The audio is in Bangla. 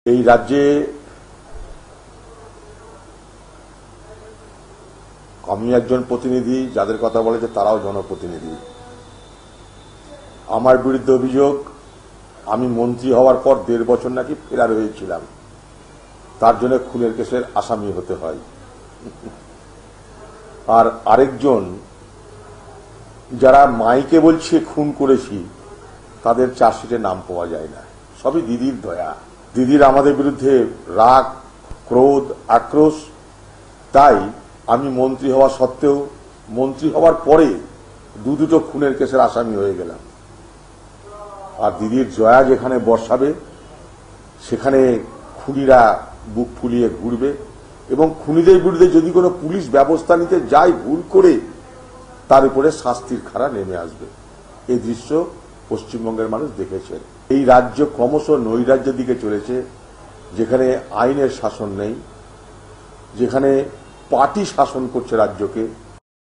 এই রাজ্যে আমি একজন প্রতিনিধি, যাদের কথা বলে যে তারাও জনপ্রতিনিধি। আমার বিরুদ্ধে অভিযোগ, আমি মন্ত্রী হওয়ার পর 1.5 বছর নাকি ফেরার হয়েছিলাম, তার জন্য খুনের কেসের আসামি হতে হয়। আর আরেকজন যারা মাইকে বলছে খুন করেছি, তাদের চার্জশিটে নাম পাওয়া যায় না। সবই দিদির দয়া। দিদির আমাদের বিরুদ্ধে রাগ, ক্রোধ, আক্রোশ। তাই আমি মন্ত্রী হওয়া সত্ত্বেও মন্ত্রী হওয়ার পরে দুটো খুনের কেসের আসামি হয়ে গেলাম। আর দিদির জয়া যেখানে বর্ষাবে সেখানে খুনিরা বুক ফুলিয়ে ঘুরবে, এবং খুনিদের বিরুদ্ধে যদি কোনো পুলিশ ব্যবস্থা নিতে যায় ভুল করে, তার উপরে শাস্তির খাড়া নেমে আসবে। এই দৃশ্য পশ্চিমবঙ্গের মানুষ দেখেছেন। এই রাজ্য ক্রমশ নৈরাজ্যের দিকে চলেছে, যেখানে আইনের শাসন নেই, যেখানে পার্টি শাসন করছে রাজ্যকে।